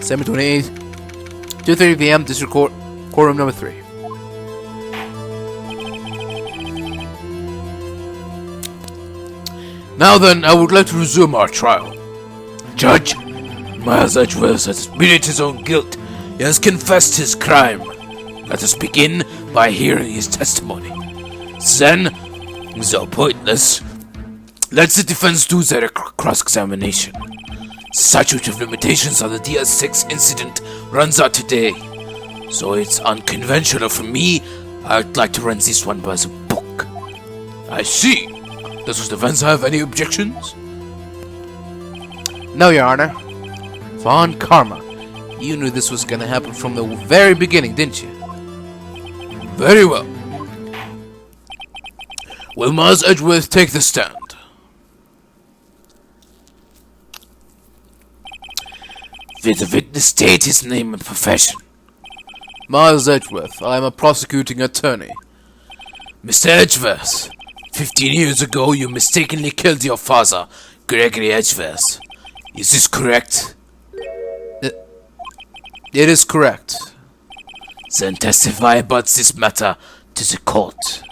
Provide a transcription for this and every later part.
December 28th, 2:30 p.m. District Courtroom number 3. Now then, I would like to resume our trial. Judge, Miles Edgeworth has admitted his own guilt. He has confessed his crime. Let us begin by hearing his testimony. Then, though pointless, let the defense do their cross-examination. Statute of limitations on the DS6 incident runs out today, so it's unconventional for me. I'd like to run this one by the book. I see. Does the defense have any objections? No, Your Honor. Von Karma, you knew this was gonna happen from the very beginning, didn't you? Very well. Will Miles Edgeworth take the stand? Will the witness state his name and profession? Miles Edgeworth, I am a prosecuting attorney. Mr. Edgeworth, 15 years ago you mistakenly killed your father, Gregory Edgeworth. Is this correct? It is correct. Then testify about this matter to the court.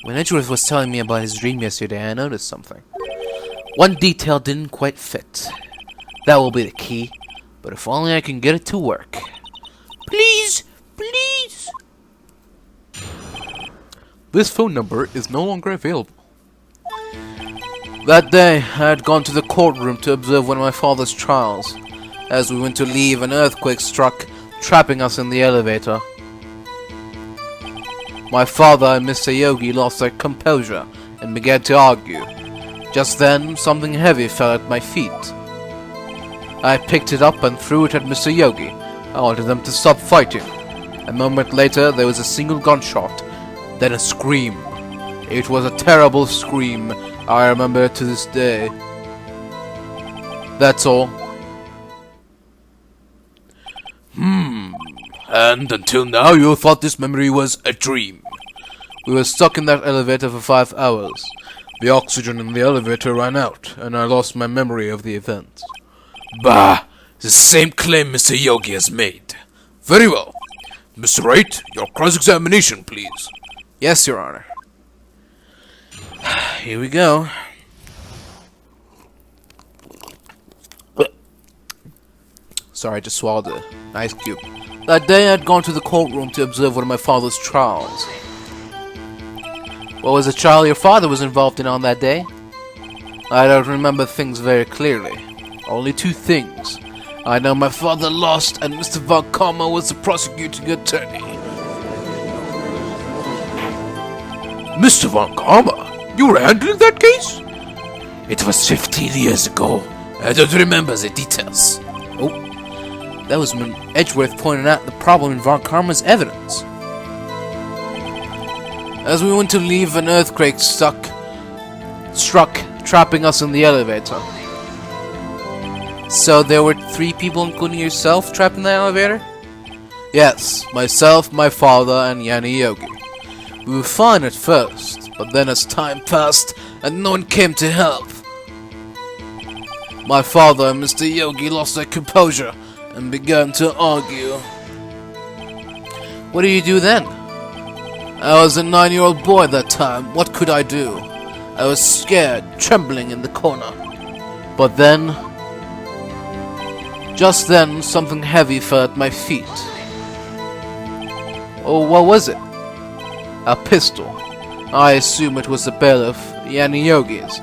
When Edgeworth was telling me about his dream yesterday, I noticed something. One detail didn't quite fit. That will be the key, but if only I can get it to work. Please, please. This phone number is no longer available. That day, I had gone to the courtroom to observe one of my father's trials. As we went to leave, an earthquake struck, trapping us in the elevator. My father and Mr. Yogi lost their composure and began to argue. Just then, something heavy fell at my feet. I picked it up and threw it at Mr. Yogi. I wanted them to stop fighting. A moment later, there was a single gunshot, then a scream. It was a terrible scream. I remember it to this day. That's all. And until now you thought this memory was a dream. We were stuck in that elevator for 5 hours. The oxygen in the elevator ran out, and I lost my memory of the event. Bah! The same claim Mr. Yogi has made. Very well. Mr. Wright, your cross-examination, please. Yes, Your Honor. Here we go. Sorry, I just swallowed an ice cube. That day, I had gone to the courtroom to observe one of my father's trials. What was the trial your father was involved in on that day? I don't remember things very clearly. Only 2 things. I know my father lost and Mr. Von Karma was the prosecuting attorney. Mr. Von Karma? You were handling that case? It was 15 years ago. I don't remember the details. Oh. That was when Edgeworth pointed out the problem in Von Karma's evidence. As we went to leave, an earthquake struck, trapping us in the elevator. So there were 3 people, including yourself, trapped in the elevator? Yes, myself, my father, and Yanni Yogi. We were fine at first, but then as time passed and no one came to help, my father and Mr. Yogi lost their composure and began to argue. What do you do then? I was a 9-year-old boy at that time. What could I do? I was scared, trembling in the corner. But then, just then, something heavy fell at my feet. Oh, what was it? A pistol. I assume it was the bailiff, Yanni Yogi's.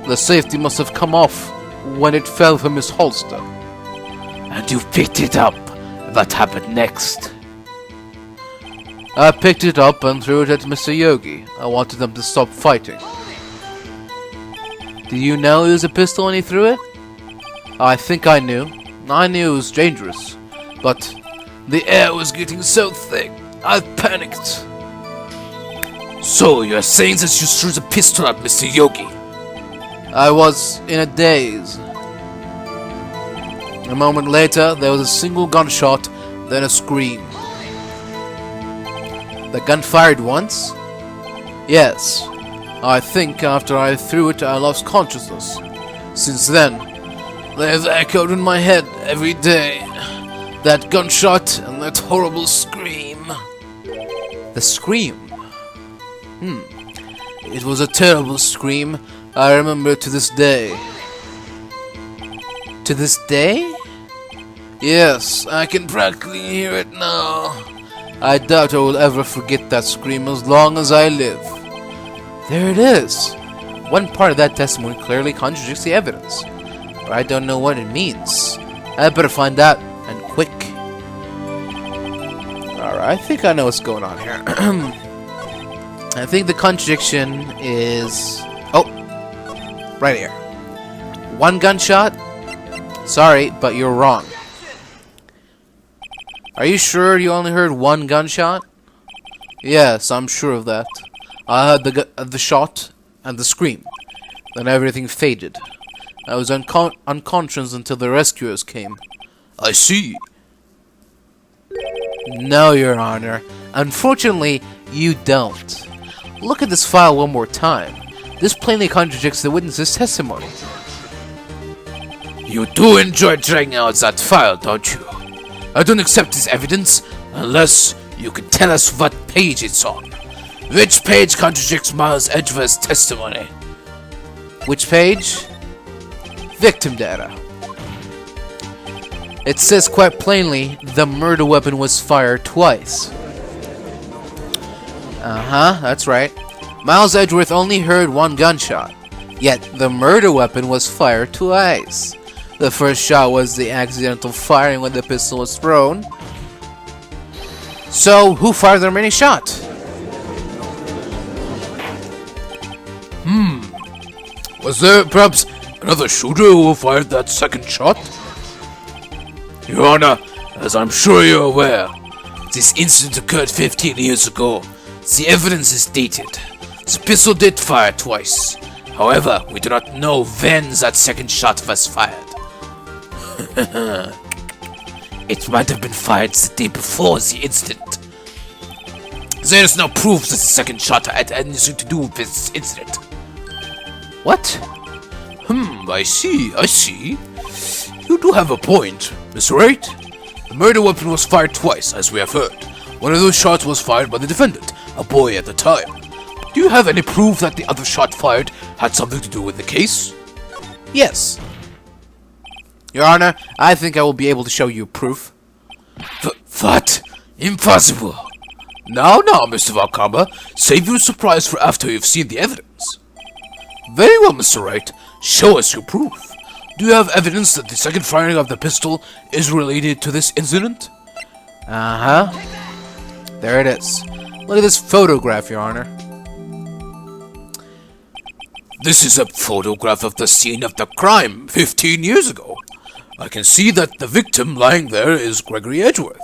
The safety must have come off when it fell from his holster. And you picked it up. What happened next? I picked it up and threw it at Mr. Yogi. I wanted them to stop fighting. Did you know it was a pistol when he threw it? I think I knew. I knew it was dangerous. But the air was getting so thick, I panicked. So, you are saying that you threw the pistol at Mr. Yogi? I was in a daze. A moment later, there was a single gunshot, then a scream. The gun fired once? Yes. I think after I threw it, I lost consciousness. Since then, they have echoed in my head every day. That gunshot and that horrible scream. The scream? It was a terrible scream. I remember it to this day. To this day? Yes, I can practically hear it now. I doubt I will ever forget that scream as long as I live. There it is. One part of that testimony clearly contradicts the evidence, but I don't know what it means. I better find out, and quick. Alright, I think I know what's going on here. I think the contradiction is... oh, right here. One gunshot? Sorry, but you're wrong. Are you sure you only heard one gunshot? Yes, I'm sure of that. I heard the shot and the scream. Then everything faded. I was unconscious until the rescuers came. I see. No, Your Honor. Unfortunately, you don't. Look at this file one more time. This plainly contradicts the witness's testimony. You do enjoy dragging out that file, don't you? I don't accept this evidence unless you can tell us what page it's on. Which page contradicts Miles Edgeworth's testimony? Which page? Victim data. It says quite plainly, the murder weapon was fired twice. That's right. Miles Edgeworth only heard one gunshot, yet the murder weapon was fired twice. The first shot was the accidental firing when the pistol was thrown. So, who fired the remaining shot? Was there perhaps another shooter who fired that second shot? Your Honor, as I'm sure you're aware, this incident occurred 15 years ago. The evidence is dated. The pistol did fire twice. However, we do not know when that second shot was fired. It might have been fired the day before the incident. There is no proof that the second shot had anything to do with this incident. What? I see. You do have a point, Mr. Wright. The murder weapon was fired twice, as we have heard. One of those shots was fired by the defendant, a boy at the time. Do you have any proof that the other shot fired had something to do with the case? Yes. Your Honor, I think I will be able to show you proof. What? Impossible. Now, Mr. Valkamba, save your surprise for after you've seen the evidence. Very well, Mr. Wright. Show us your proof. Do you have evidence that the second firing of the pistol is related to this incident? There it is. Look at this photograph, Your Honor. This is a photograph of the scene of the crime 15 years ago. I can see that the victim lying there is Gregory Edgeworth.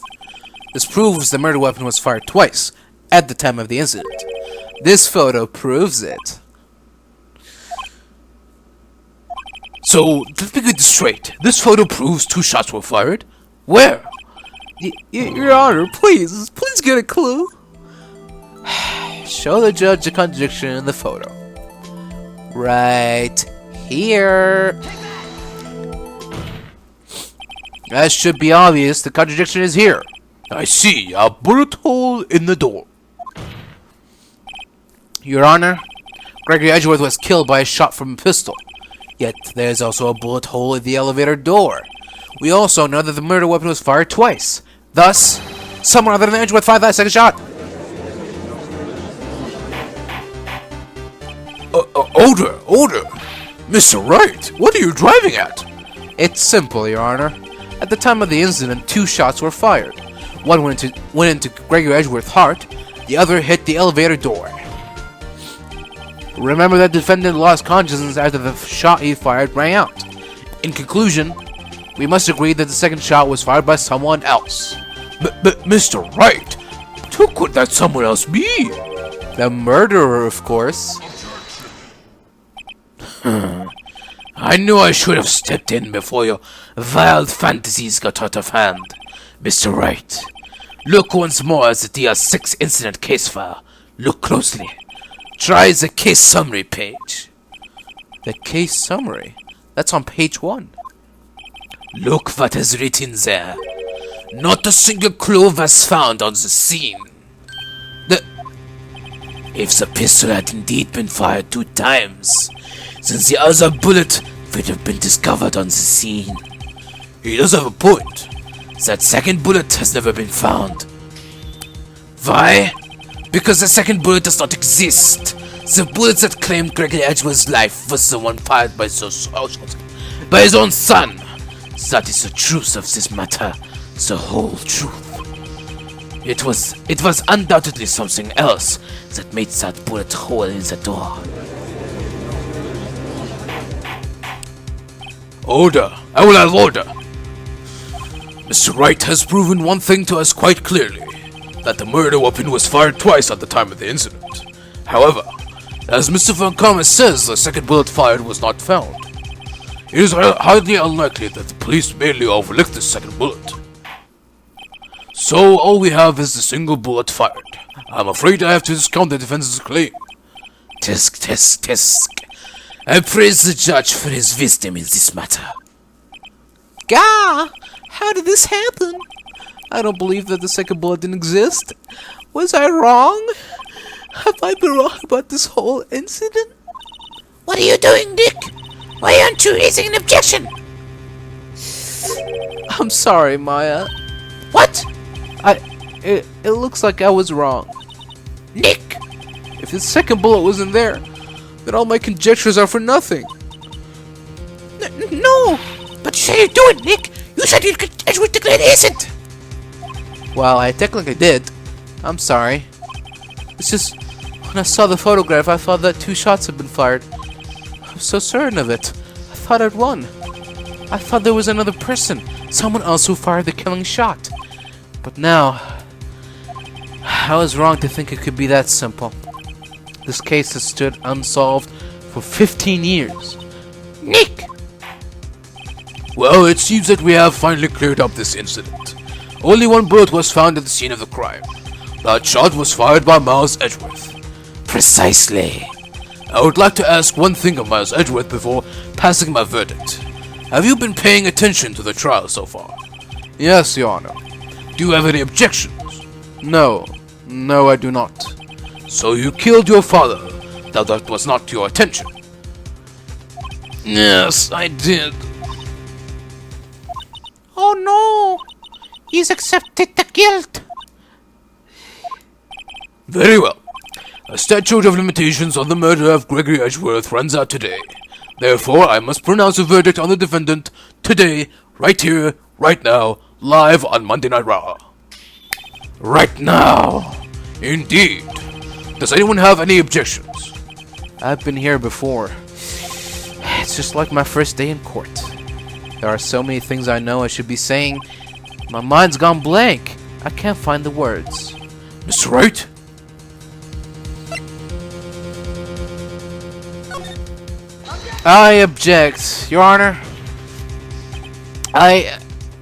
This proves the murder weapon was fired twice at the time of the incident. This photo proves it. So, let me get this straight. This photo proves 2 shots were fired? Where? Your Honor, please get a clue. Show the judge the contradiction in the photo. Right here. That should be obvious. The contradiction is here. I see. A bullet hole in the door. Your Honor, Gregory Edgeworth was killed by a shot from a pistol. Yet, there's also a bullet hole in the elevator door. We also know that the murder weapon was fired twice. Thus, someone other than Edgeworth fired that second shot. Order! Mr. Wright, what are you driving at? It's simple, Your Honor. At the time of the incident, 2 shots were fired. One went into Gregory Edgeworth's heart, the other hit the elevator door. Remember that defendant lost consciousness after the shot he fired rang out. In conclusion, we must agree that the second shot was fired by someone else. But Mr. Wright, who could that someone else be? The murderer, of course. I knew I should have stepped in before your wild fantasies got out of hand. Mr. Wright, look once more at the DR6 incident case file. Look closely. Try the case summary page. The case summary? That's on page 1. Look what is written there. Not a single clue was found on the scene. If the pistol had indeed been fired 2 times, then the other bullet would have been discovered on the scene. He does have a point. That second bullet has never been found. Why? Because the second bullet does not exist. The bullet that claimed Gregory Edgeworth's life was the one fired by his own son. That is the truth of this matter. The whole truth. It was undoubtedly something else that made that bullet hole in the door. Order! I will have order! Mr. Wright has proven one thing to us quite clearly, that the murder weapon was fired twice at the time of the incident. However, as Mr. Van Kammen says, the second bullet fired was not found. It is highly unlikely that the police merely overlooked the second bullet. So all we have is the single bullet fired. I'm afraid I have to discount the defense's claim. Tisk. I praise the judge for his wisdom in this matter. Gah! How did this happen? I don't believe that the second bullet didn't exist. Was I wrong? Have I been wrong about this whole incident? What are you doing, Nick? Why aren't you raising an objection? I'm sorry, Maya. What? It looks like I was wrong. Nick! If the second bullet wasn't there, then all my conjectures are for nothing. No! But you said you'd do it, Nick! You said you'd get Edgeworth declared innocent! Well, I technically did. I'm sorry. It's just, when I saw the photograph, I thought that 2 shots had been fired. I was so certain of it. I thought I'd won. I thought there was another person, someone else who fired the killing shot. But now, I was wrong to think it could be that simple. This case has stood unsolved for 15 years. Nick! Well, it seems that we have finally cleared up this incident. Only 1 bullet was found at the scene of the crime. That shot was fired by Miles Edgeworth. Precisely. I would like to ask one thing of Miles Edgeworth before passing my verdict. Have you been paying attention to the trial so far? Yes, Your Honor. Do you have any objections? No, I do not. So you killed your father, though that was not your intention? Yes, I did. Oh no! He's accepted the guilt! Very well. A statute of limitations on the murder of Gregory Edgeworth runs out today. Therefore, I must pronounce a verdict on the defendant today, right here, right now, live on Monday Night Raw. Right now! Indeed. Does anyone have any objections? I've been here before. It's just like my first day in court. There are so many things I know I should be saying. My mind's gone blank. I can't find the words. Mr. Wright? I object, Your Honor. I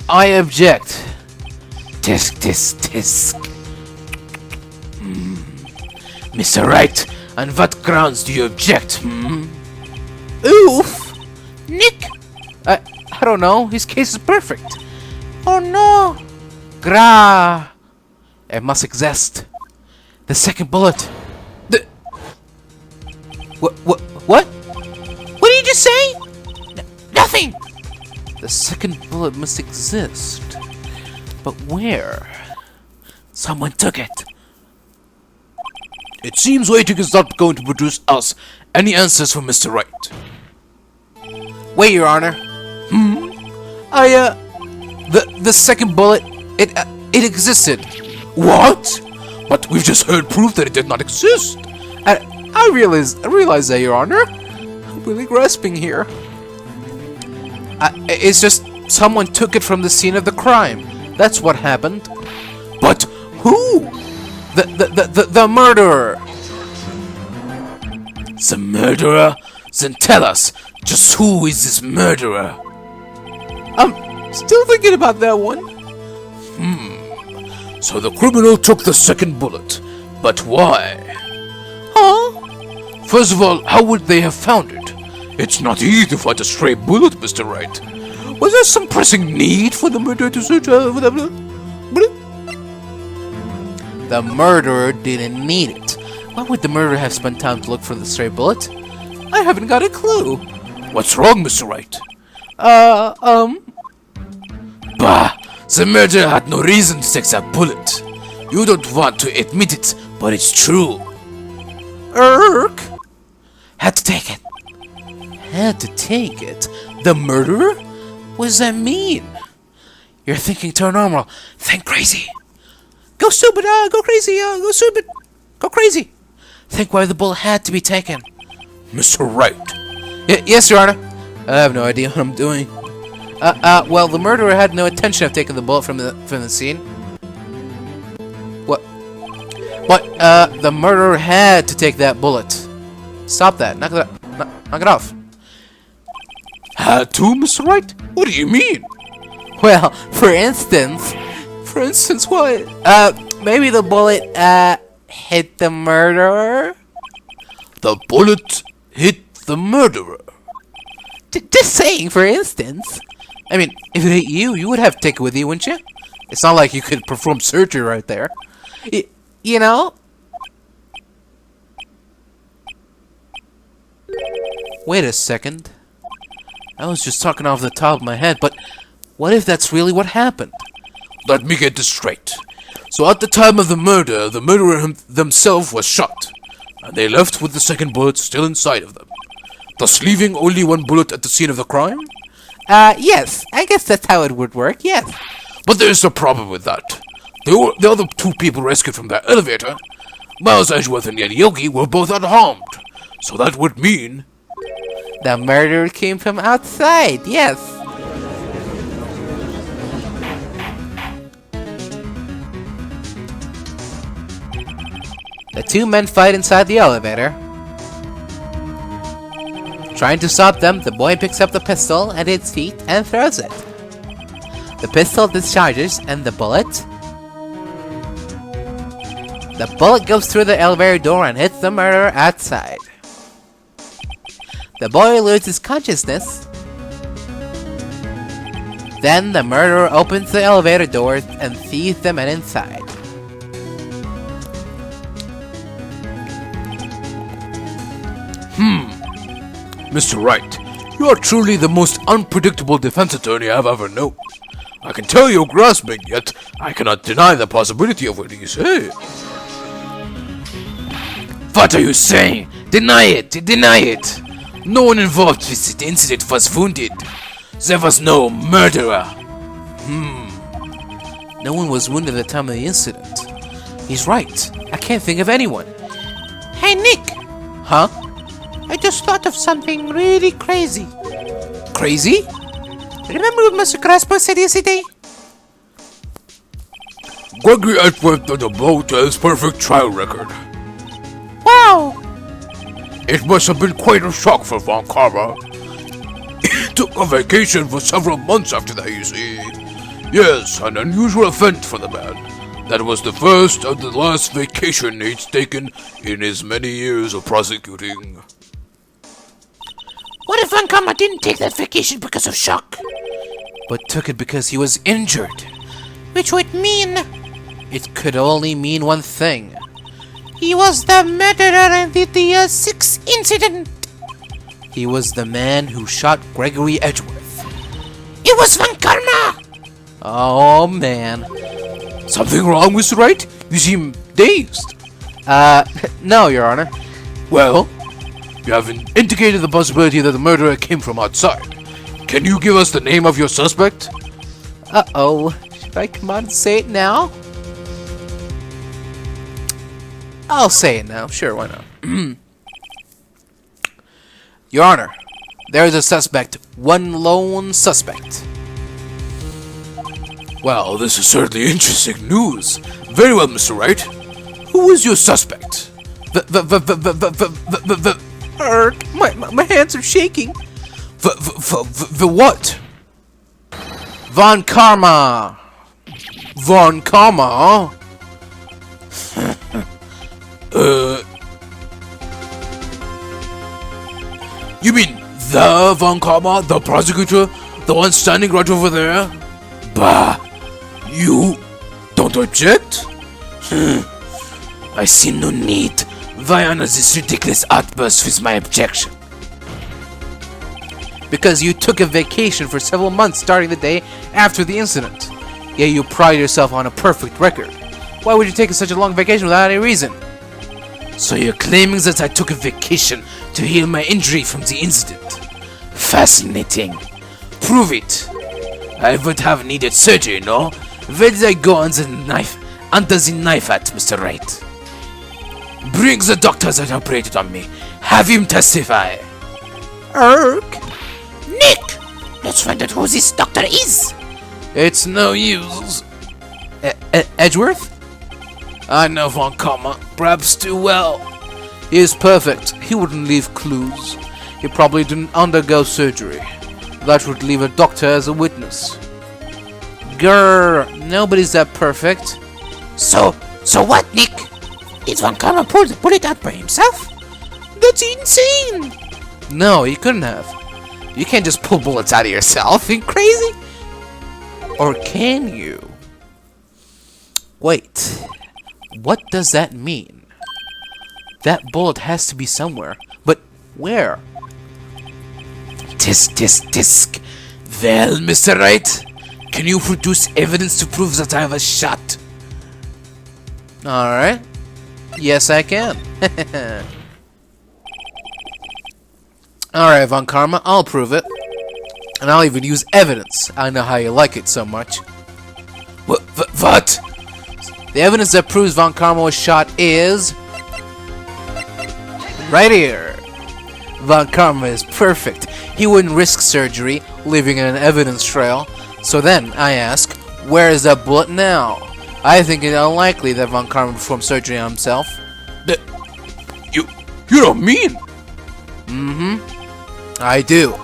object. Tisk. Mr. Wright, on what grounds do you object, Oof! Nick! I don't know. His case is perfect. Oh no! Gra! It must exist. The second bullet. What? What did you just say? Nothing! The second bullet must exist. But where? Someone took it. It seems waiting is not going to produce us any answers from Mr. Wright. Wait, Your Honor. The second bullet, it existed. What? But we've just heard proof that it did not exist. I realize that, Your Honor. I'm really grasping here. It's just someone took it from the scene of the crime. That's what happened. But who? The murderer. The murderer? Then tell us, just who is this murderer? I'm still thinking about that one. So the criminal took the second bullet. But why? Huh? First of all, how would they have found it? It's not easy to find a stray bullet, Mr. Wright. Was there some pressing need for the murderer to search for the bullet? The murderer didn't need it. Why would the murderer have spent time to look for the stray bullet? I haven't got a clue. What's wrong, Mr. Wright? Bah! The murderer had no reason to take that bullet. You don't want to admit it, but it's true. Had to take it. Had to take it? The murderer? What does that mean? You're thinking turn normal. Think crazy. Go stupid, go crazy, go stupid. Go crazy. Think why the bullet had to be taken. Mr. Wright. Yes, Your Honor. I have no idea what I'm doing. Well, the murderer had no intention of taking the bullet from the scene. What? The murderer had to take that bullet. Stop that. Knock it off. Had to, Mr. Wright? What do you mean? Well, for instance, what? Maybe the bullet, hit the murderer? The bullet hit the murderer. Just saying, for instance. I mean, if it hit you, you would have to take it with you, wouldn't you? It's not like you could perform surgery right there. You know? Wait a second. I was just talking off the top of my head, but what if that's really what happened? Let me get this straight. So at the time of the murder, the murderer themselves was shot, and they left with the second bullet still inside of them, thus leaving only one bullet at the scene of the crime? Yes. I guess that's how it would work, yes. But there's a problem with that. The other two people rescued from that elevator, Miles Edgeworth and Yeti Yogi, were both unharmed. So that would mean... The murderer came from outside, yes. The two men fight inside the elevator. Trying to stop them, the boy picks up the pistol at its feet and throws it. The pistol discharges and the bullet goes through the elevator door and hits the murderer outside. The boy loses consciousness. Then the murderer opens the elevator doors and sees the men inside. Mr. Wright, you are truly the most unpredictable defense attorney I've ever known. I can tell you're grasping, yet I cannot deny the possibility of what you say. What are you saying? Deny it! Deny it! No one involved with the incident was wounded. There was no murderer. No one was wounded at the time of the incident. He's right. I can't think of anyone. Hey, Nick! Huh? I just thought of something really crazy. Crazy? Remember what Mr. Crespo said yesterday? Gregory Edgeworth on the boat has perfect trial record. Wow! It must have been quite a shock for Von Karma. He took a vacation for several months after that, you see. Yes, an unusual event for the man. That was the first and the last vacation he'd taken in his many years of prosecuting. What if Von Karma didn't take that vacation because of shock? But took it because he was injured. Which would mean... It could only mean one thing. he was the murderer in the 6 incident. He was the man who shot Gregory Edgeworth. It was Von Karma! Oh, man. Something wrong, Mr. Wright? You seem dazed. No, Your Honor. Well, you haven't indicated the possibility that the murderer came from outside. Can you give us the name of your suspect? Uh-oh. Should I come on and say it now? I'll say it now. Sure, why not? Your Honor, there is a suspect. One lone suspect. Well, this is certainly interesting news. Very well, Mr. Wright. Who is your suspect? My hands are shaking. The what? Von Karma. Von Karma? You mean the Von Karma, the prosecutor, the one standing right over there? Bah, you object? I see no need. Why honor this ridiculous outburst with my objection? Because you took a vacation for several months starting the day after the incident. Yet you pride yourself on a perfect record. Why would you take such a long vacation without any reason? So you're claiming that I took a vacation to heal my injury from the incident? Fascinating. Prove it. I would have needed surgery, no? Where did I go under the knife at, Mr. Wright? Bring the doctor that operated on me. Have him testify. Nick! Let's find out who this doctor is. It's no use. Edgeworth? I know Von Karma perhaps too well. He is perfect. He wouldn't leave clues. He probably didn't undergo surgery. That would leave a doctor as a witness. Grrr, nobody's that perfect. So what, Nick? Did Von Karma pull the bullet out by himself? That's insane! No, he couldn't have. You can't just pull bullets out of yourself. You crazy? Or can you? Wait. What does that mean? That bullet has to be somewhere. But where? Tisk. Well, Mr. Wright, can you produce evidence to prove that I was shot? Alright. Yes, I can. Alright, Von Karma, I'll prove it. And I'll even use evidence. I know how you like it so much. What? The evidence that proves Von Karma was shot is... right here. Von Karma is perfect. He wouldn't risk surgery, leaving an evidence trail. So then, I ask, where is that bullet now? I think it unlikely that Von Karma performed surgery on himself. You don't mean? I do.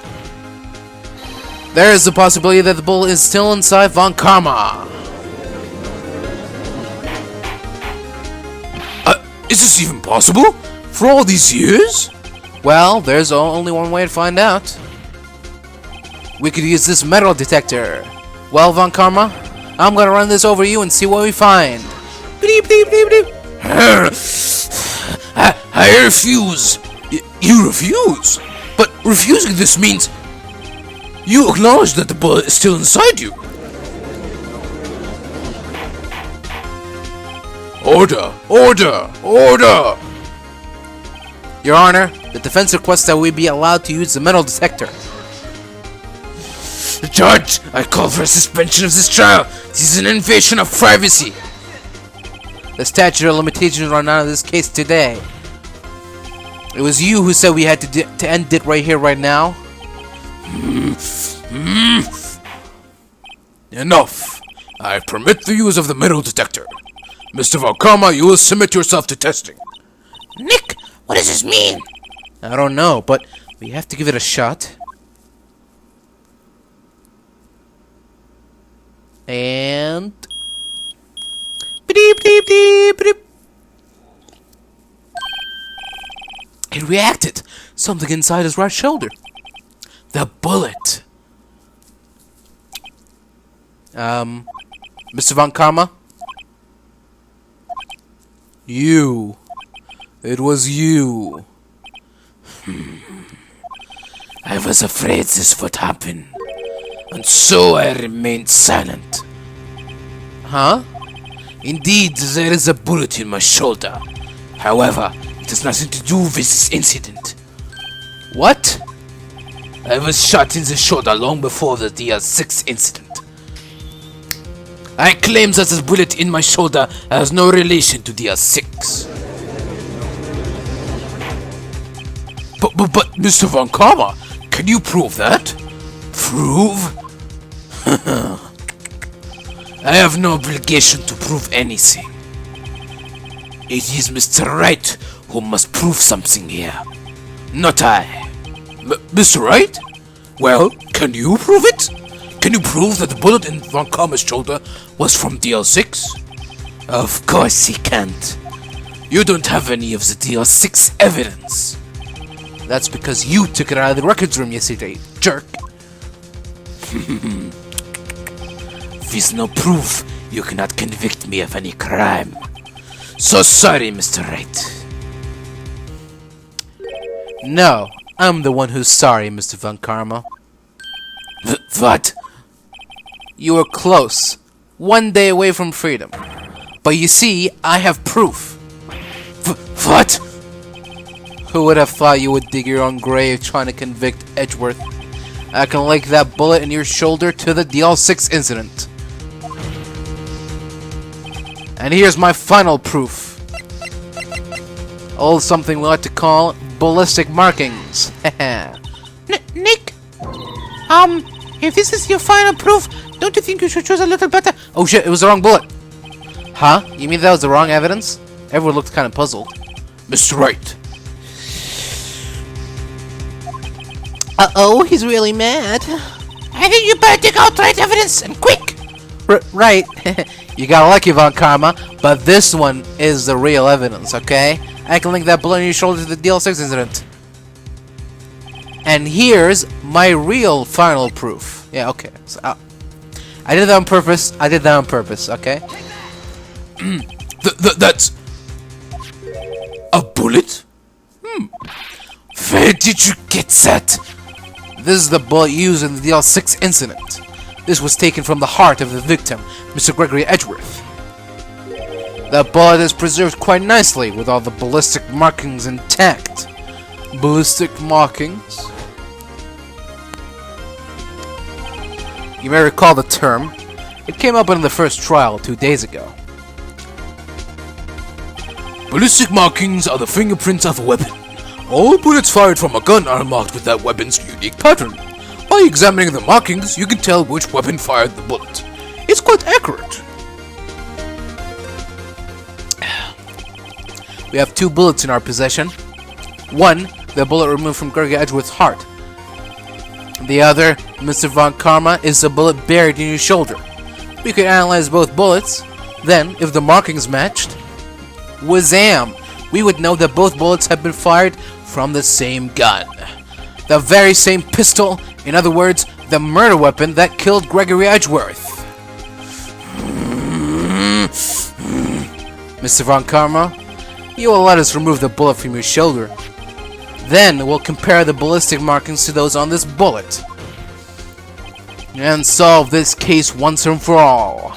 There is the possibility that the bullet is still inside Von Karma. Is this even possible? For all these years? Well, there's only one way to find out. We could use this metal detector. Well, Von Karma, I'm gonna run this over you and see what we find. Bleep, bleep, bleep, bleep. I refuse. You refuse? But refusing this means you acknowledge that the bullet is still inside you. Order! Your Honor, the defense requests that we be allowed to use the metal detector. Judge, I call for a suspension of this trial. This is an invasion of privacy. The statute of limitations run out of this case today. It was you who said we had to end it right here, right now. Enough. I permit the use of the metal detector. Mr. Von Karma, you will submit yourself to testing. Nick, what does this mean? I don't know, but we have to give it a shot. And... beep, beep, beep, beep. It reacted. Something inside his right shoulder. The bullet. Mr. Von Karma? You. It was you. I was afraid this would happen, and so I remained silent. Huh? Indeed, there is a bullet in my shoulder. However, it has nothing to do with this incident. What? I was shot in the shoulder long before the DR6 incident. I claim that this bullet in my shoulder has no relation to DR6. But Mr. Von Karma, can you prove that? Prove? I have no obligation to prove anything. It is Mr. Wright who must prove something here, not I. Mr. Wright? Well, can you prove it? Can you prove that the bullet in Von Karma's shoulder was from DL6? Of course he can't. You don't have any of the DL6 evidence. That's because you took it out of the records room yesterday, jerk. With no proof, you cannot convict me of any crime. So sorry, Mr. Wright. No, I'm the one who's sorry, Mr. Von Karma. What? You were close. 1 day away from freedom. But you see, I have proof. What? Who would have thought you would dig your own grave trying to convict Edgeworth? I can link that bullet in your shoulder to the DL6 incident. And here's my final proof. Old something we like to call ballistic markings. Nick? If this is your final proof, don't you think you should choose a little better? Oh shit, it was the wrong bullet. Huh? You mean that was the wrong evidence? Everyone looked kind of puzzled. Mr. Wright. Uh-oh, he's really mad. I think you better dig out right evidence, and quick! Right. You got lucky, Von Karma, but this one is the real evidence, okay? I can link that bullet in your shoulder to the DL6 incident. And here's my real final proof. Yeah, okay. So, I did that on purpose. Okay? That's... a bullet? Where did you get that? This is the bullet used in the DL6 incident. This was taken from the heart of the victim, Mr. Gregory Edgeworth. The bullet is preserved quite nicely with all the ballistic markings intact. Ballistic markings? You may recall the term. It came up in the first trial 2 days ago. Ballistic markings are the fingerprints of a weapon. All bullets fired from a gun are marked with that weapon's unique pattern. By examining the markings, you can tell which weapon fired the bullet. It's quite accurate. We have 2 bullets in our possession. One, the bullet removed from Gregory Edgeworth's heart. The other, Mr. Von Karma, is the bullet buried in your shoulder. We could analyze both bullets. Then, if the markings matched, wazam! We would know that both bullets have been fired from the same gun. The very same pistol, in other words, the murder weapon that killed Gregory Edgeworth. Mr. Von Karma, you will let us remove the bullet from your shoulder. Then we'll compare the ballistic markings to those on this bullet. And solve this case once and for all.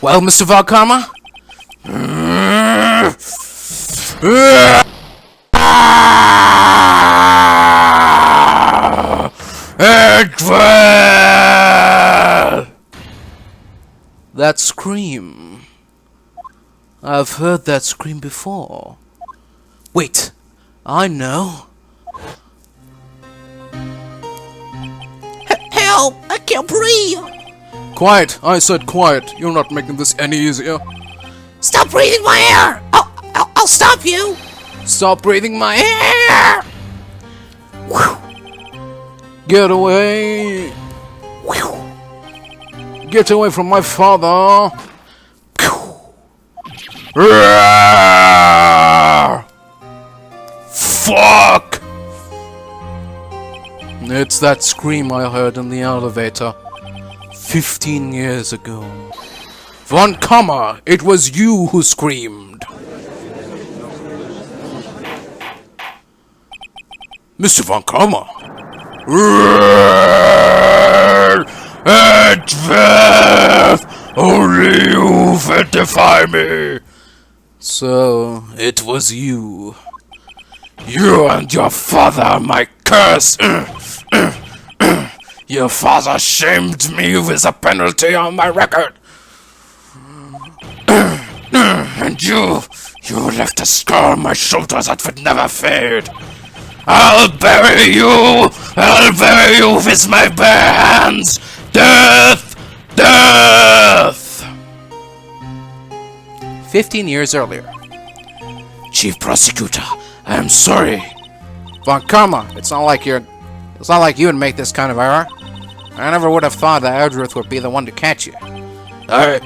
Well, Mr. Von Karma? That scream. I've heard that scream before. Wait, I know. Help! I can't breathe! Quiet! I said quiet. You're not making this any easier. Stop breathing my air! I'll stop you! Stop breathing my air! Get away! Get away from my father! Fuck! It's that scream I heard in the elevator 15 years ago. Von Karma, it was you who screamed. Mr. Von Karma. Edgeworth! Only you can defy me! So, It was you. You and your father, my curse! Your father shamed me with a penalty on my record. And you left a scar on my shoulder that would never fade. I'll bury you with my bare hands. Death! Death! 15 years earlier. Chief Prosecutor, I am sorry. Von Karma, it's not like you would make this kind of error. I never would have thought that Edgeworth would be the one to catch you. I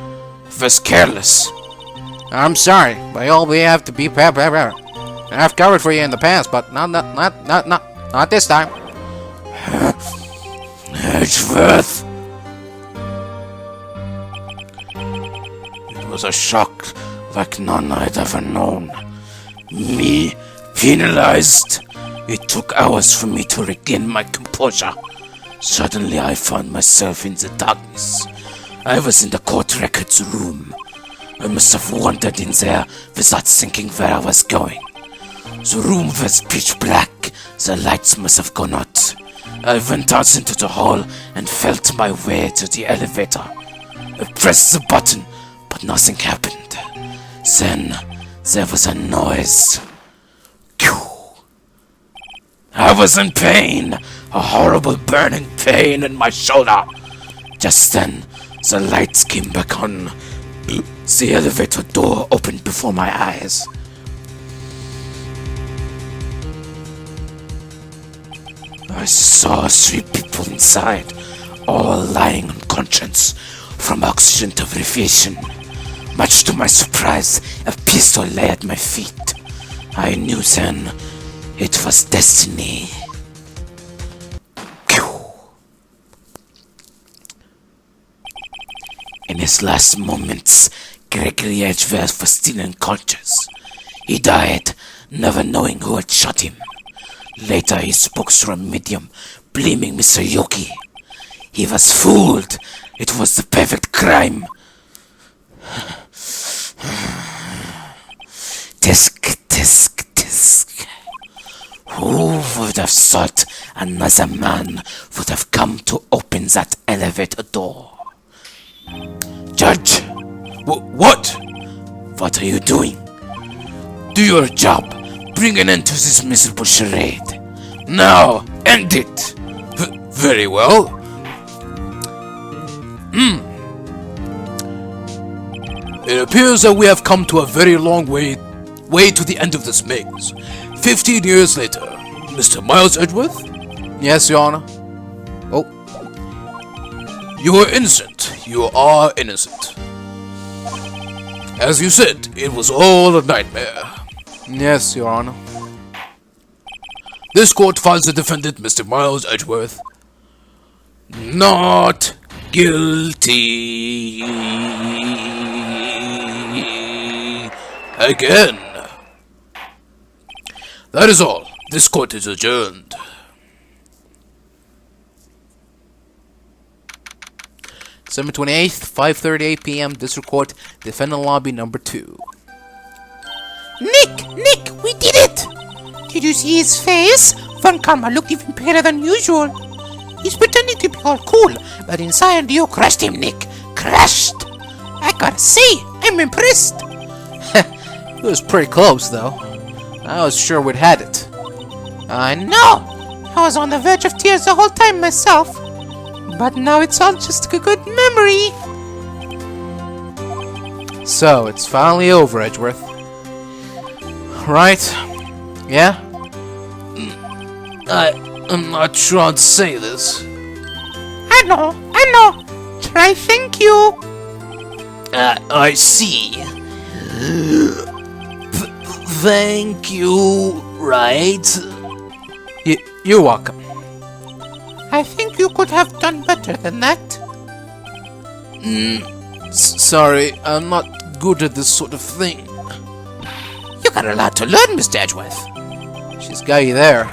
was careless. I'm sorry, but you'll have to be prepared. I've covered for you in the past, but not this time. Edgeworth. was a shock like none I'd ever known. Me penalized? It took hours for me to regain my composure. Suddenly I found myself in the darkness. I was in the court records room. I must have wandered in there without thinking where I was going. The room was pitch black. The lights must have gone out. I went out into the hall and felt my way to the elevator. I pressed the button, but nothing happened. Then there was a noise. I was in pain, a horrible burning pain in my shoulder. Just then, the lights came back on. The elevator door opened before my eyes. I saw 3 people inside, all lying unconscious from oxygen deprivation. Much to my surprise, a pistol lay at my feet. I knew then it was destiny. In his last moments, Gregory Edgeworth was still unconscious. He died, never knowing who had shot him. Later he spoke through a medium, blaming Mr. Yogi. He was fooled. It was the perfect crime. Tisk. Who would have thought another man would have come to open that elevator door? Judge! What? What are you doing? Do your job. Bring an end to this miserable charade. Now, end it! Very well. It appears that we have come to a very long way to the end of this maze. 15 years later, Mr. Miles Edgeworth? Yes, Your Honor. Oh. You are innocent. You are innocent. As you said, it was all a nightmare. Yes, Your Honor. This court finds the defendant, Mr. Miles Edgeworth, not guilty. Again. That is all. This court is adjourned. December 28th, 5:38 p.m. District Court, Defendant Lobby number 2. Nick, we did it! Did you see his face? Von Karma looked even paler than usual. He's pretending to be all cool, but inside you crushed him, Nick. Crushed! I gotta say, I'm impressed. It was pretty close, though. I was sure we'd had it. I know! I was on the verge of tears the whole time myself. But now it's all just a good memory. So, it's finally over, Edgeworth. Right? Yeah? I'm not sure I'd say this. I know. Try thank you. I see. Thank you, Wright. You're welcome. I think you could have done better than that. Sorry, I'm not good at this sort of thing. You got a lot to learn, Mr. Edgeworth. She's got you there.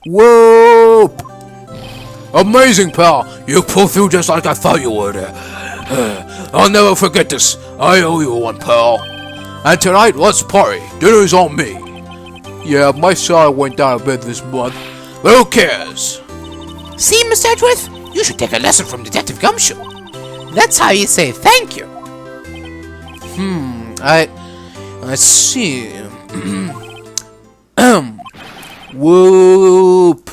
Whoop! Amazing, pal. You pulled through just like I thought you would. I'll never forget this. I owe you one, pal. And tonight, let's party. Dinner's on me. Yeah, my salary went down a bit this month. But who cares? See, Mr. Edgeworth? You should take a lesson from Detective Gumshoe. That's how you say thank you. I see. Whoop.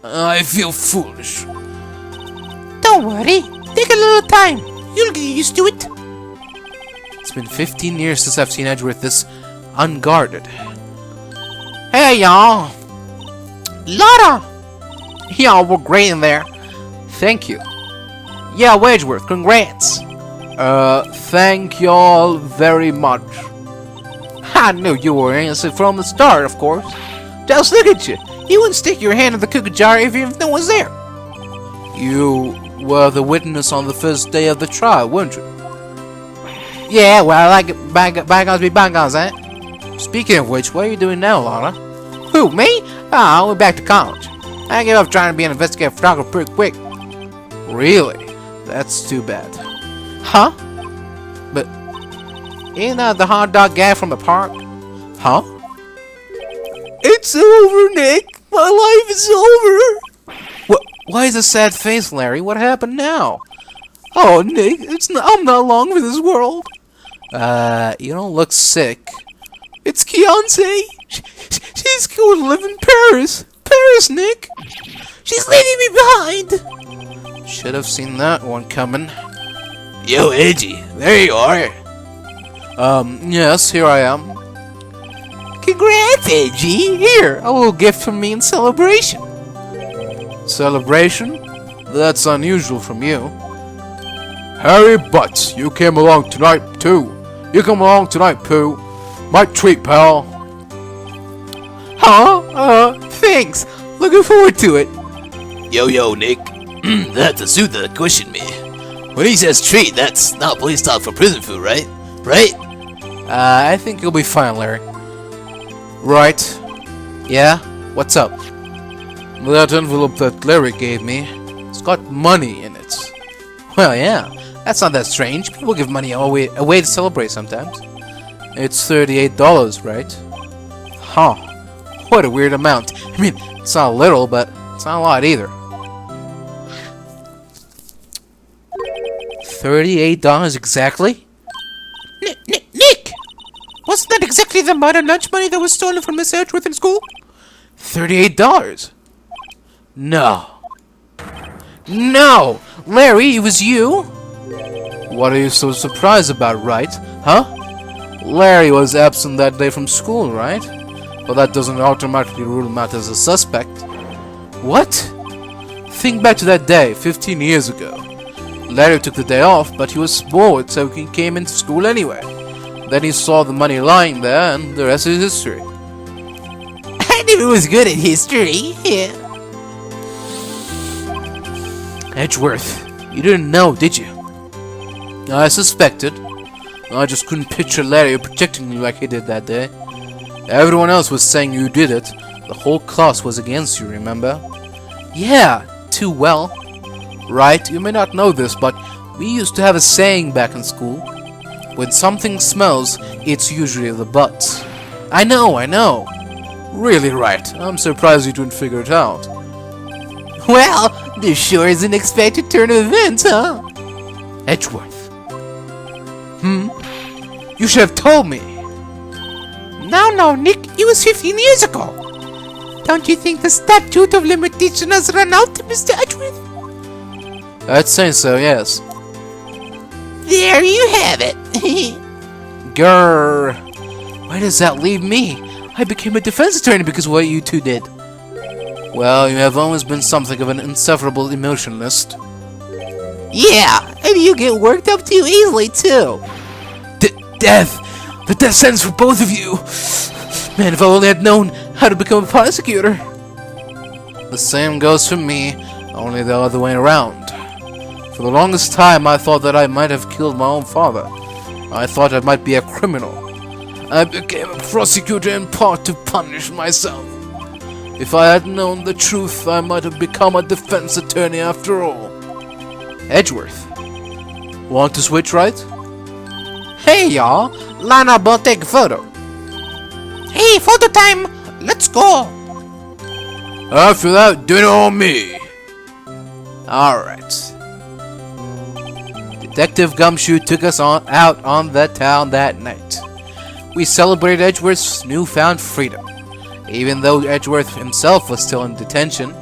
I feel foolish. Don't worry. Take a little time. You'll get used to it. It's been 15 years since I've seen Edgeworth this unguarded. Hey, y'all. Laura. Yeah, we're great in there. Thank you. Yeah, Edgeworth, congrats. Thank y'all very much. I knew you were innocent from the start, of course. Just look at you. You wouldn't stick your hand in the cookie jar if no one's there. You were the witness on the first day of the trial, weren't you? Yeah, well, I like bygones be bygones, eh? Speaking of which, what are you doing now, Lana? Who, me? Oh, I went back to college. I gave up trying to be an investigative photographer pretty quick. Really? That's too bad. Huh? But isn't that the hot dog guy from the park? Huh? It's over, Nick. My life is over. What? Why is a sad face, Larry? What happened now? Oh, Nick, I'm not long for this world. You don't look sick. It's Kianse. She's going to live in Paris. Paris, Nick. She's leaving me behind. Should have seen that one coming. Yo, Edgy, there you are. Yes, here I am. Congrats, Edgy. Here, a little gift from me in celebration. Celebration? That's unusual from you. Harry Butts, you came along tonight, too. You come along tonight, Pooh. Might treat, pal. Huh? Thanks. Looking forward to it. Yo, Nick. That's a suit that questioned me. When he says treat, that's not police talk for prison food, right? Right? I think you'll be fine, Larry. Right. Yeah? What's up? That envelope that Larry gave me, it's got money in it. Well, yeah. That's not that strange. People give money away to celebrate sometimes. It's $38, right? Huh. What a weird amount. I mean, it's not little, but it's not a lot either. $38 exactly? Nick! Wasn't that exactly the amount of lunch money that was stolen from Miss Edgeworth in school? $38? No. No! Larry, it was you? What are you so surprised about, Wright? Huh? Larry was absent that day from school, right? But that doesn't automatically rule him out as a suspect. What? Think back to that day, 15 years ago. Larry took the day off, but he was bored, so he came into school anyway. Then he saw the money lying there, and the rest is history. I knew he was good at history. Yeah. Edgeworth, you didn't know, did you? I suspected. I just couldn't picture Larry protecting you like he did that day. Everyone else was saying you did it. The whole class was against you, remember? Yeah, too well. Right, you may not know this, but we used to have a saying back in school. When something smells, it's usually the butts. I know. Really, Right. I'm surprised you didn't figure it out. Well, this sure is an unexpected turn of events, huh? Edgeworth. You should have told me. No, Nick. It was 15 years ago. Don't you think the statute of limitation has run out, Mr. Edgeworth? I'd say so, yes. There you have it. Grrr. Why does that leave me? I became a defense attorney because of what you two did. Well, you have always been something of an insufferable emotionalist. Yeah, and you get worked up too easily, too. Death! The death sentence for both of you! Man, if I only had known how to become a prosecutor! The same goes for me, only the other way around. For the longest time, I thought that I might have killed my own father. I thought I might be a criminal. I became a prosecutor in part to punish myself. If I had known the truth, I might have become a defense attorney after all. Edgeworth. Want to switch, right? Hey, y'all. Line up, I'll take a photo. Hey, photo time. Let's go. After that, dinner on me. Alright. Detective Gumshoe took us out on the town that night. We celebrated Edgeworth's newfound freedom, even though Edgeworth himself was still in detention.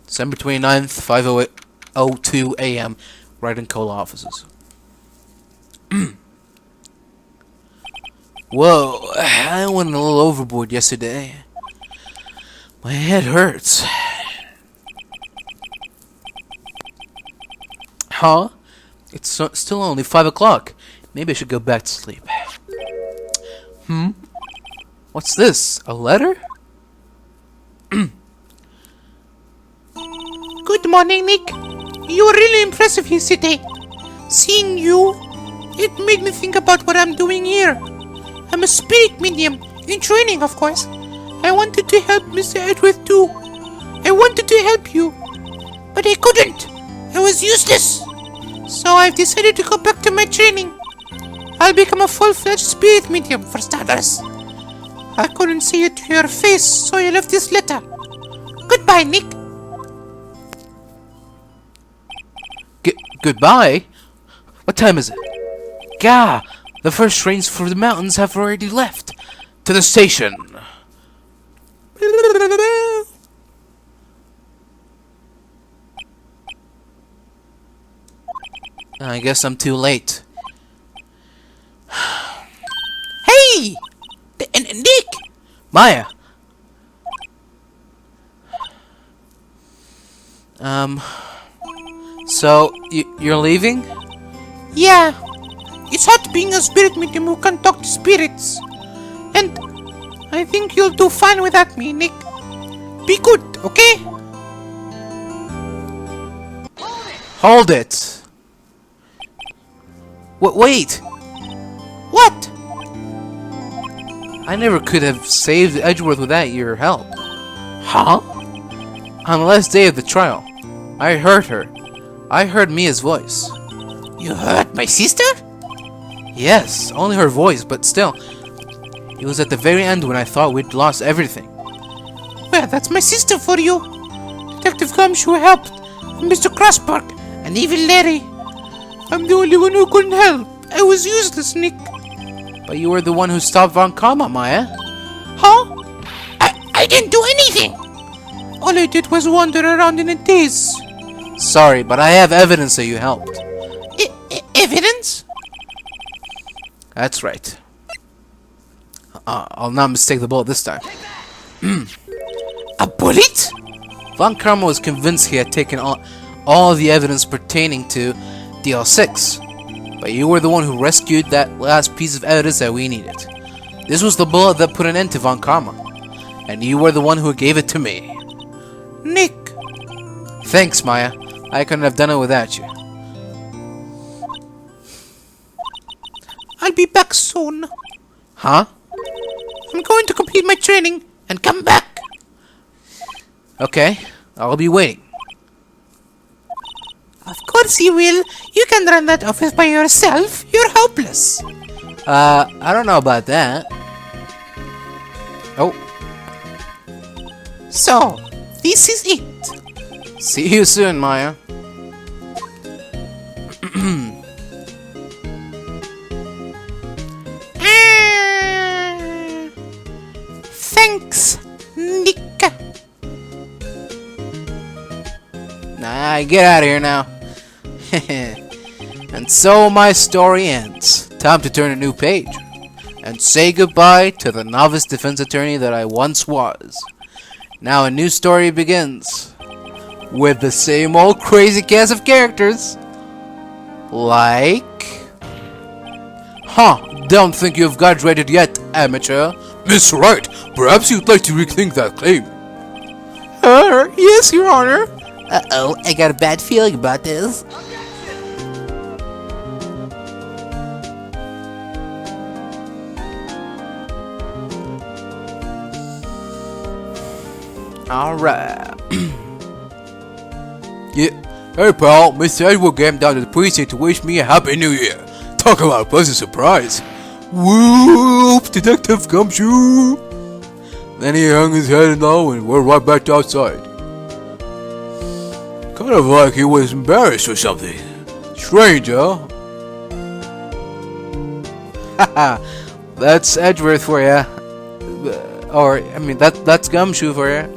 December 29th, 5:02 a.m., Wright and Cole offices. Whoa, I went a little overboard yesterday. My head hurts. Huh? It's still only 5 o'clock. Maybe I should go back to sleep. What's this? A letter? Good morning, Nick. You were really impressive yesterday. Seeing you, it made me think about what I'm doing here. I'm a spirit medium, in training, of course. I wanted to help Mr. Edgeworth too. I wanted to help you, but I couldn't. I was useless. So I've decided to go back to my training. I'll become a full-fledged spirit medium, for starters. I couldn't say it to your face, so I left this letter. Goodbye, Nick. Goodbye? What time is it? Gah! The first trains for the mountains have already left. To the station. I guess I'm too late. Hey! Nick! Maya! So, you're leaving? Yeah. It's hard being a spirit medium who can talk to spirits. And I think you'll do fine without me, Nick. Be good, okay? Hold it! Wait! What? I never could have saved Edgeworth without your help. Huh? On the last day of the trial, I heard her. I heard Mia's voice. You heard my sister? Yes, only her voice, but still. It was at the very end when I thought we'd lost everything. Well, that's my sister for you. Detective Gumshoe helped. And Mr. Crossberg. And even Larry. I'm the only one who couldn't help. I was useless, Nick. But you were the one who stopped Von Karma, Maya. Huh? I didn't do anything. All I did was wander around in a daze. Sorry, but I have evidence that you helped. Evidence? That's right. I'll not mistake the bullet this time. A bullet? Von Karma was convinced he had taken all the evidence pertaining to DL6. But you were the one who rescued that last piece of evidence that we needed. This was the bullet that put an end to Von Karma. And you were the one who gave it to me. Nick. Thanks, Maya. I couldn't have done it without you. I'll be back soon. Huh? I'm going to complete my training and come back. Okay, I'll be waiting. Of course you will. You can run that office by yourself. You're hopeless. I don't know about that. Oh, So, this is it. see you soon, Maya. Thanks, Nick. Nah, get out of here now. And so my story ends. Time to turn a new page. And say goodbye to the novice defense attorney that I once was. Now a new story begins. With the same old crazy cast of characters. Like... Huh, don't think you've graduated yet, amateur. Miss Wright, perhaps you'd like to rethink that claim. Yes, Your Honor. Uh-oh, I got a bad feeling about this. Alright. Yeah. Hey pal, Mr. Edward came down to the precinct to wish me a happy new year. Talk about a pleasant surprise. Whoop, Detective Gumshoe. Then he hung his head and all and went right back outside. Kind of like he was embarrassed or something. Strange, huh? Haha, that's Edgeworth for ya. Or, I mean, that's Gumshoe for ya.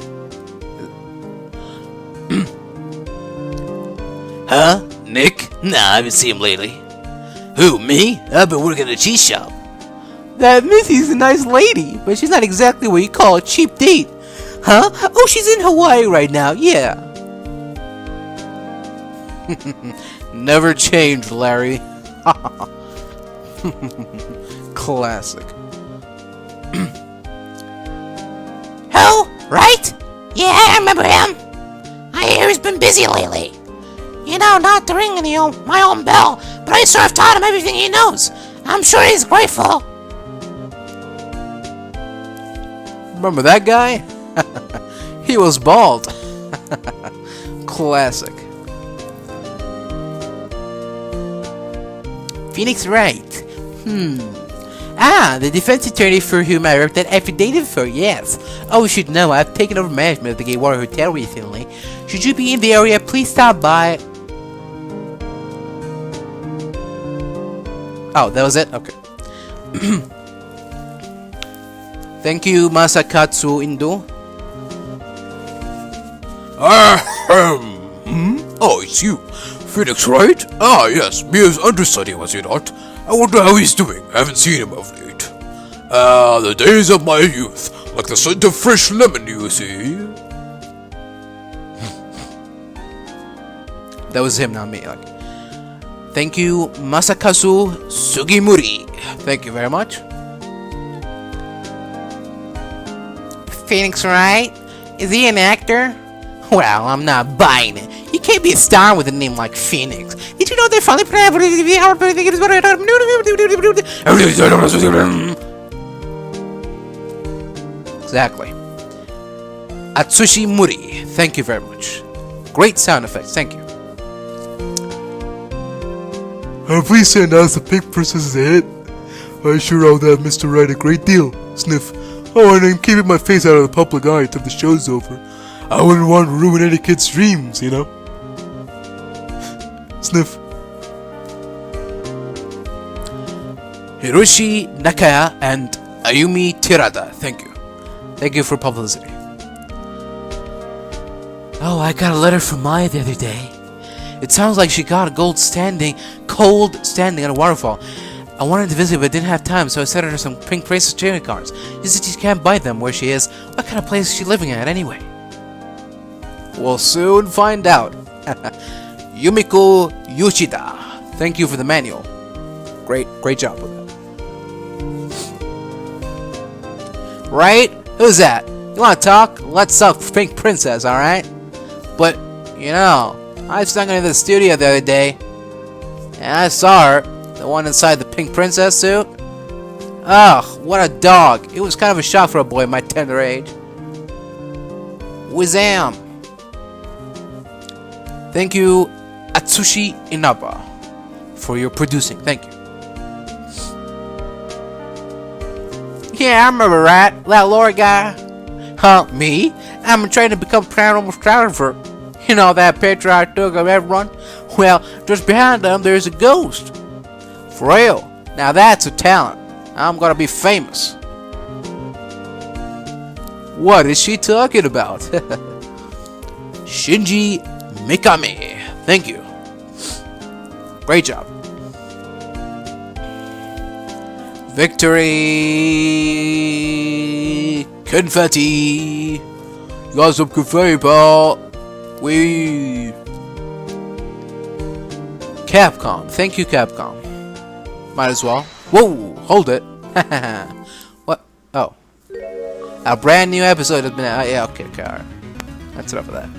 Huh? Nick? Nah, I haven't seen him lately. Who, me? I've been working at a cheese shop. That Missy's a nice lady, but she's not exactly what you call a cheap date. Huh? Oh, she's in Hawaii right now, yeah. Never changed, Larry. Classic. Who? Wright? Yeah, I remember him. I hear he's been busy lately. You know, not to ring my own bell, but I sort of taught him everything he knows. I'm sure he's grateful. Remember that guy? He was bald. Classic. Phoenix Wright. The defense attorney for whom I wrote that affidavit for, yes. Oh, you should know, I've taken over management of the Gay Water Hotel recently. Should you be in the area, please stop by. Oh, that was it? Okay. Thank you, Masakatsu Indo. Oh, it's you. Phoenix Wright? Ah, yes, Mia's understudy, was he not? I wonder how he's doing. I haven't seen him of late. The days of my youth. Like the scent of fresh lemon, you see. That was him, not me. Like, thank you, Masakazu Sugimuri. Thank you very much. Phoenix Wright? Is he an actor? Well, I'm not buying it. You can't be a star with a name like Phoenix. Did you know they finally Exactly. Atsushi Muri. Thank you very much. Great sound effects. Thank you. Please send us the Pink Princess's head. I sure owe that Mr. Wright a great deal. Sniff. Oh, and I'm keeping my face out of the public eye until the show's over. I wouldn't want to ruin any kid's dreams, you know? Sniff. Hiroshi Nakaya and Ayumi Tirada. Thank you. Thank you for publicity. Oh, I got a letter from Maya the other day. It sounds like she got a cold standing at a waterfall. I wanted to visit but didn't have time, so I sent her some Pink Princess trading cards. She said she can't buy them where she is. What kind of place is she living at anyway? We'll soon find out. Yumiko Yoshida. Thank you for the manual. Great job with it. Right? Who's that? You wanna talk? Let's talk Pink Princess, alright? But, you know, I snuck into the studio the other day, and I saw her, the one inside the Pink Princess suit. Ugh, what a dog. It was kind of a shock for a boy my tender age. Wizam. Thank you, Atsushi Inaba, for your producing. Thank you. Yeah, I remember, right? That Laura guy. Huh, me? I'm trying to become paranormal photographer. You know that picture I took of everyone? Well, just behind them there's a ghost. For real. Now that's a talent. I'm gonna be famous. What is she talking about? Shinji Mikami. Thank you. Great job. Victory. Confetti. You got some confetti, pal. We. Capcom. Thank you, Capcom. Might as well. Whoa, hold it. What? Oh. A brand new episode has been out. Yeah, okay, alright. That's enough of that.